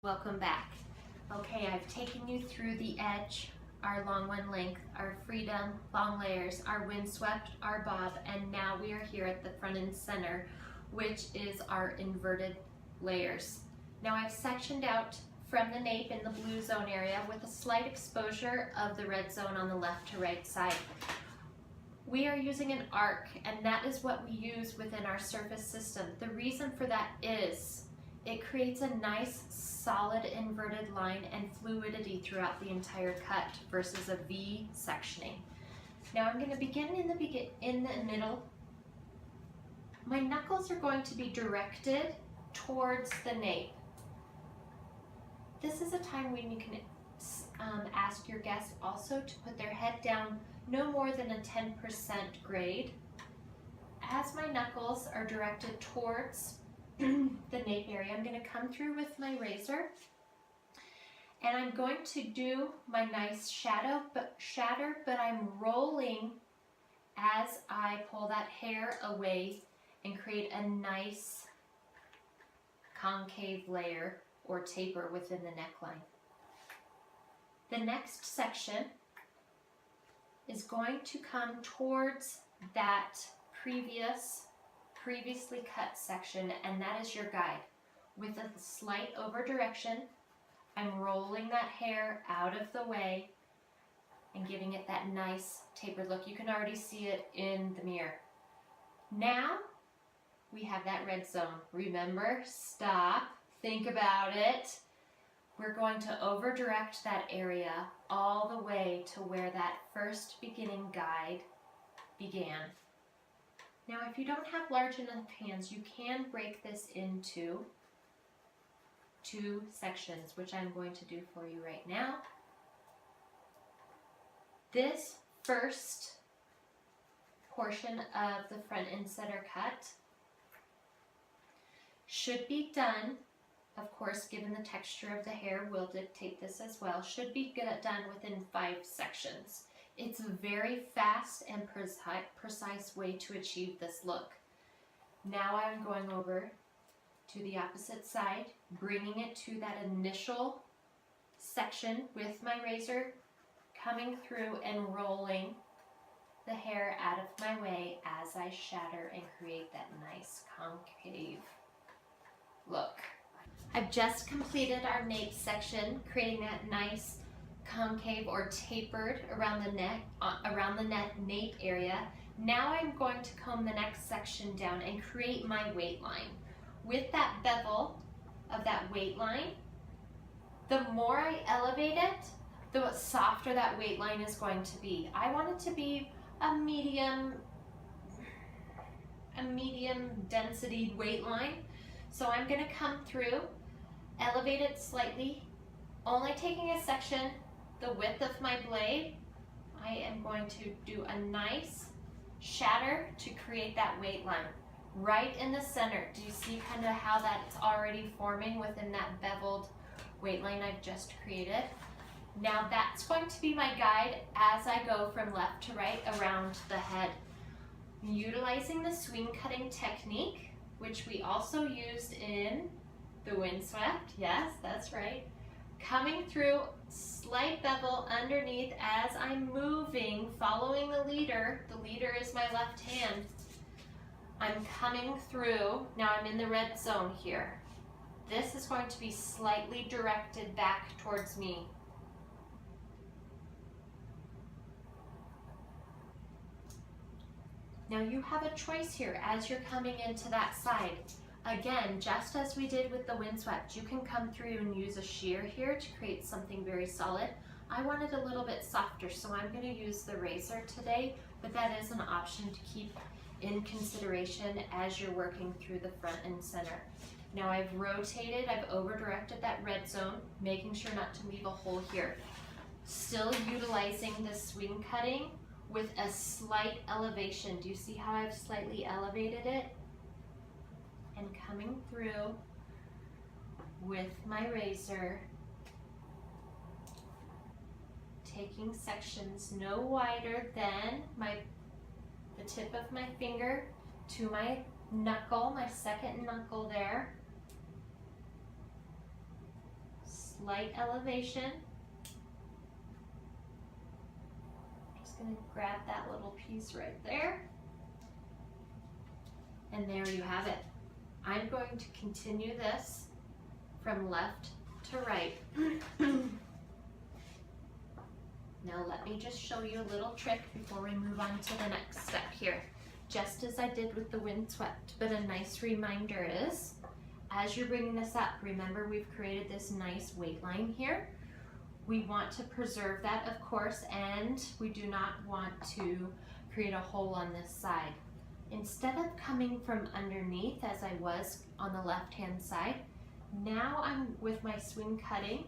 Welcome back. Okay, I've taken you through the edge, our long one length, our freedom, long layers, our windswept, our bob, and now we are here at the front and center, which is our inverted layers. Now I've sectioned out from the nape in the blue zone area with a slight exposure of the red zone on the left to right side. We are using an arc, and that is what we use within our surface system. The reason for that is it creates a nice solid inverted line and fluidity throughout the entire cut versus a V sectioning. Now I'm going to begin in the middle. My knuckles are going to be directed towards the nape. This is a time when you can ask your guests also to put their head down no more than a 10% grade. As my knuckles are directed towards the nape area, I'm going to come through with my razor and I'm going to do my nice shatter, but I'm rolling as I pull that hair away and create a nice concave layer or taper within the neckline. The next section is going to come towards that previously cut section, and that is your guide. With a slight over direction, I'm rolling that hair out of the way and giving it that nice tapered look. You can already see it in the mirror. Now we have that red zone. Remember, stop, think about it. We're going to over direct that area all the way to where that first beginning guide began. Now, if you don't have large enough hands, you can break this into two sections, which I'm going to do for you right now. This first portion of the front and center cut should be done, of course, given the texture of the hair will dictate this as well, should be done within 5 sections. It's a very fast and precise way to achieve this look. Now I'm going over to the opposite side, bringing it to that initial section with my razor, coming through and rolling the hair out of my way as I shatter and create that nice concave look. I've just completed our nape section, creating that nice concave or tapered around the neck, nape area. Now I'm going to comb the next section down and create my weight line. With that bevel of that weight line, the more I elevate it, the softer that weight line is going to be. I want it to be a medium density weight line. So I'm going to come through, elevate it slightly, only taking a section the width of my blade. I am going to do a nice shatter to create that weight line right in the center. Do you see kind of how that's already forming within that beveled weight line I've just created? Now that's going to be my guide as I go from left to right around the head. Utilizing the swing cutting technique, which we also used in the windswept, yes, that's right. Coming through, slight bevel underneath as I'm moving, following the leader. The leader is my left hand. I'm coming through, now I'm in the red zone here. This is going to be slightly directed back towards me. Now you have a choice here as you're coming into that side. Again, just as we did with the windswept, you can come through and use a shear here to create something very solid. I want it a little bit softer, so I'm going to use the razor today, but that is an option to keep in consideration as you're working through the front and center. Now I've rotated, I've over-directed that red zone, making sure not to leave a hole here. Still utilizing the swing cutting with a slight elevation. Do you see how I've slightly elevated it? And coming through with my razor, taking sections no wider than the tip of my finger to my knuckle, my second knuckle there. slight elevation. Just gonna grab that little piece right there. And there you have it. I'm going to continue this from left to right. Now let me just show you a little trick before we move on to the next step here. Just as I did with the windswept, but a nice reminder is, as you're bringing this up, remember we've created this nice weight line here. We want to preserve that, of course, and we do not want to create a hole on this side. Instead of coming from underneath as I was on the left-hand side, now I'm with my swing cutting.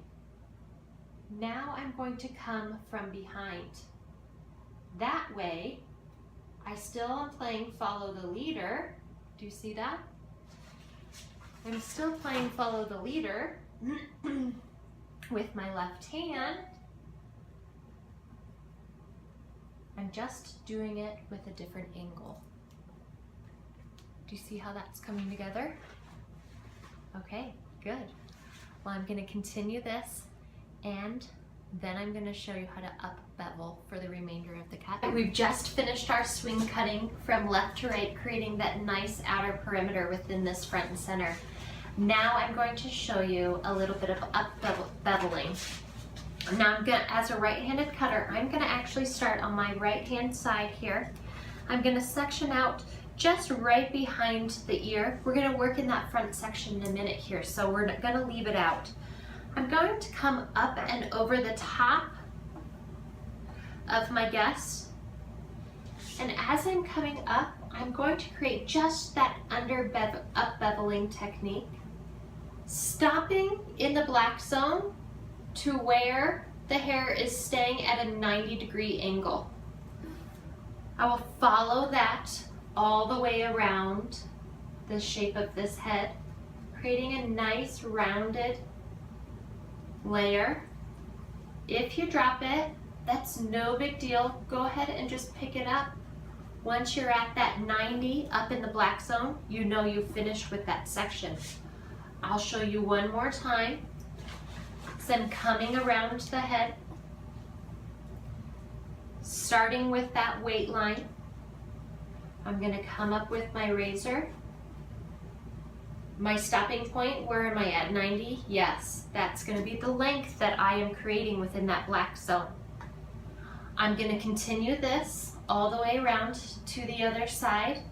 Now I'm going to come from behind. That way, I still am playing follow the leader. Do you see that? I'm still playing follow the leader with my left hand. I'm just doing it with a different angle. Do you see how that's coming together? Okay, good. Well, I'm going to continue this, and then I'm going to show you how to up bevel for the remainder of the cut. We've just finished our swing cutting from left to right, creating that nice outer perimeter within this front and center. Now I'm going to show you a little bit of up beveling. Now I'm going to, as a right-handed cutter, I'm going to actually start on my right-hand side here. I'm going to section out just right behind the ear. We're going to work in that front section in a minute here, so we're going to leave it out. I'm going to come up and over the top of my guest, and as I'm coming up, I'm going to create just that up beveling technique, stopping in the black zone to where the hair is staying at a 90-degree angle. I will follow that all the way around the shape of this head, creating a nice rounded layer. If you drop it, that's no big deal. Go ahead and just pick it up. Once you're at that 90 up in the black zone, you know you've finished with that section. I'll show you one more time. So I'm coming around the head, starting with that weight line. I'm going to come up with my razor. My stopping point, where am I at, 90? Yes, that's going to be the length that I am creating within that black zone. I'm going to continue this all the way around to the other side,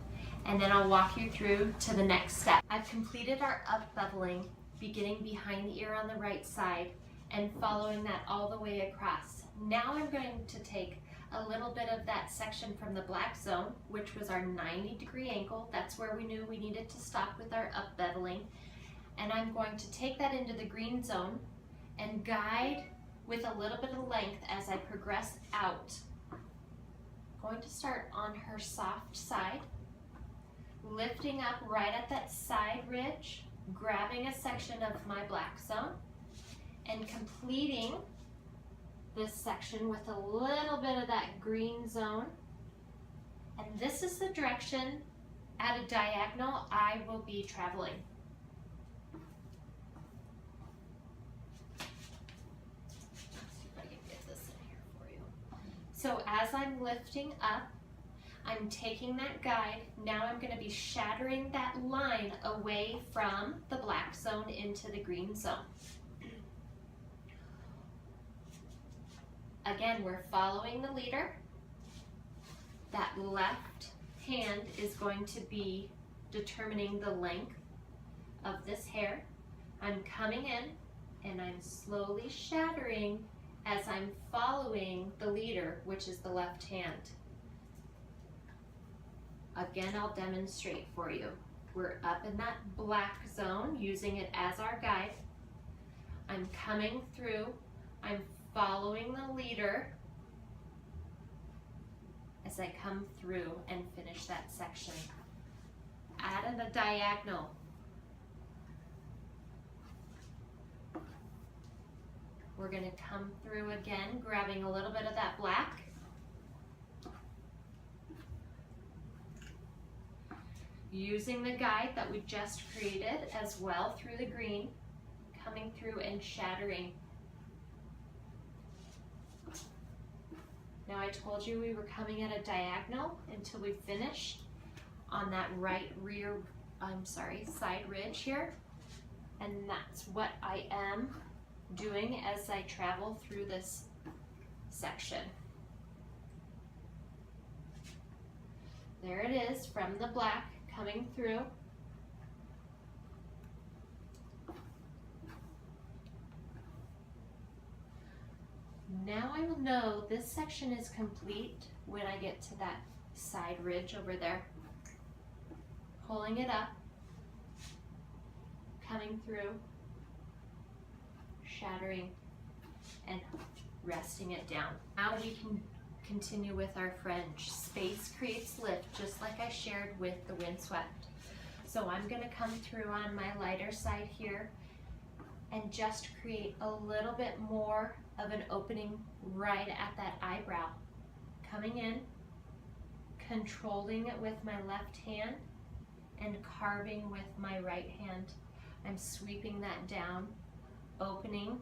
and then I'll walk you through to the next step. I've completed our up beveling, beginning behind the ear on the right side and following that all the way across. Now I'm going to take a little bit of that section from the black zone, which was our 90-degree angle. That's where we knew we needed to stop with our up beveling. And I'm going to take that into the green zone and guide with a little bit of length as I progress out. Going to start on her soft side, lifting up right at that side ridge, grabbing a section of my black zone, and completing this section with a little bit of that green zone. And this is the direction at a diagonal I will be traveling. Let's see if I can get this in here for you. So as I'm lifting up, I'm taking that guide. Now I'm going to be shattering that line away from the black zone into the green zone. Again, we're following the leader. That left hand is going to be determining the length of this hair. I'm coming in and I'm slowly shattering as I'm following the leader, which is the left hand. Again, I'll demonstrate for you. We're up in that black zone, using it as our guide. I'm coming through, I'm following the leader as I come through and finish that section. Add in a diagonal. We're going to come through again, grabbing a little bit of that black. Using the guide that we just created as well through the green, come coming through and shattering. Now I told you we were coming at a diagonal until we finish on that side ridge here. And that's what I am doing as I travel through this section. There it is from the black coming through. Now I will know this section is complete when I get to that side ridge over there. Pulling it up, coming through, shattering, and resting it down. Now we can continue with our fringe. Space creates lift, just like I shared with the windswept. So I'm going to come through on my lighter side here and just create a little bit more of an opening right at that eyebrow. Coming in, controlling it with my left hand, and carving with my right hand. I'm sweeping that down, opening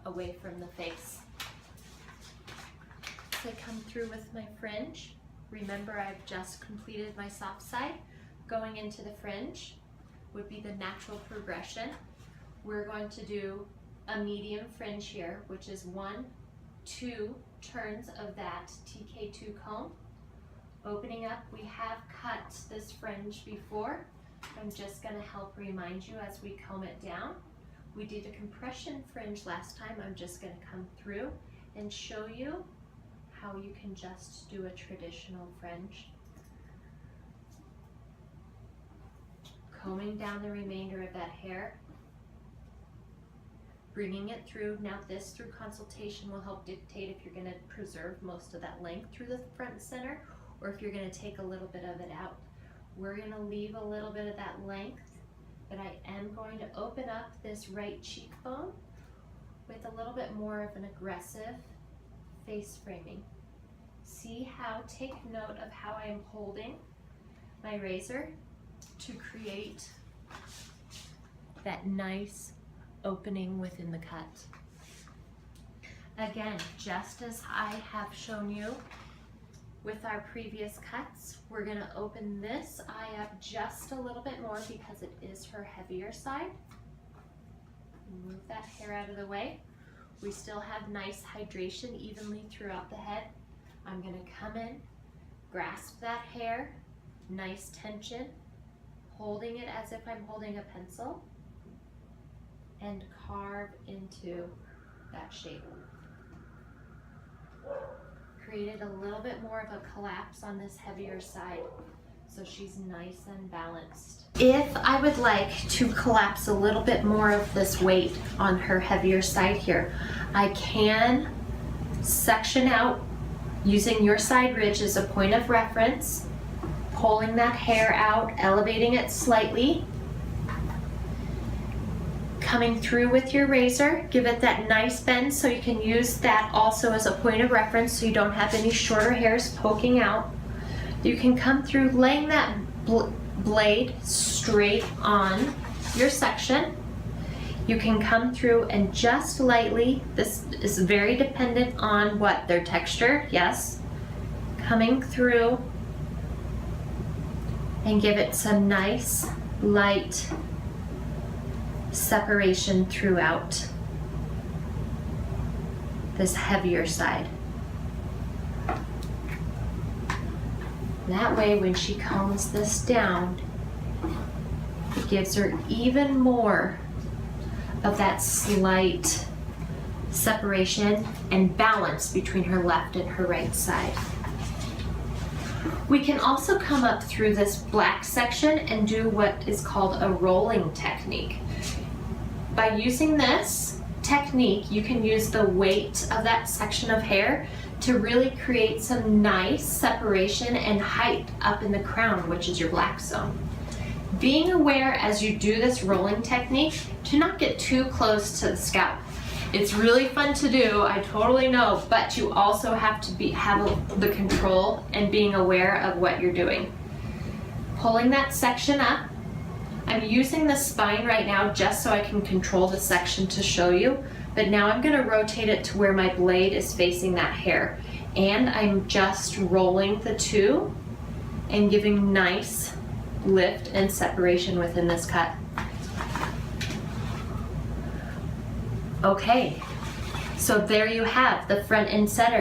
away from the face. As I come through with my fringe, remember I've just completed my soft side. Going into the fringe would be the natural progression. We're going to do a medium fringe here, which is 1, 2 turns of that TK2 comb. Opening up, we have cut this fringe before. I'm just going to help remind you as we comb it down. We did a compression fringe last time. I'm just going to come through and show you how you can just do a traditional fringe. Combing down the remainder of that hair, bringing it through. Now this, through consultation, will help dictate if you're going to preserve most of that length through the front and center, or if you're going to take a little bit of it out. We're going to leave a little bit of that length, but I am going to open up this right cheekbone with a little bit more of an aggressive face framing. See how, take note of how I am holding my razor to create that nice opening within the cut. Again, just as I have shown you with our previous cuts, we're going to open this eye up just a little bit more because it is her heavier side. Move that hair out of the way. We still have nice hydration evenly throughout the head. I'm going to come in, grasp that hair, nice tension, holding it as if I'm holding a pencil, and carve into that shape. Created a little bit more of a collapse on this heavier side, so she's nice and balanced. If I would like to collapse a little bit more of this weight on her heavier side here, I can section out using your side ridge as a point of reference, pulling that hair out, elevating it slightly, coming through with your razor, give it that nice bend so you can use that also as a point of reference so you don't have any shorter hairs poking out. You can come through laying that blade straight on your section. You can come through and just lightly, this is very dependent on what their texture, yes, coming through and give it some nice light separation throughout this heavier side. That way when she combs this down, it gives her even more of that slight separation and balance between her left and her right side. We can also come up through this black section and do what is called a rolling technique. By using this technique, you can use the weight of that section of hair to really create some nice separation and height up in the crown, which is your black zone. Being aware as you do this rolling technique to not get too close to the scalp. It's really fun to do, I totally know, but you also have to have the control and being aware of what you're doing. Pulling that section up, I'm using the spine right now just so I can control the section to show you, but now I'm going to rotate it to where my blade is facing that hair. And I'm just rolling the two and giving nice lift and separation within this cut. Okay, so there you have the front end setter.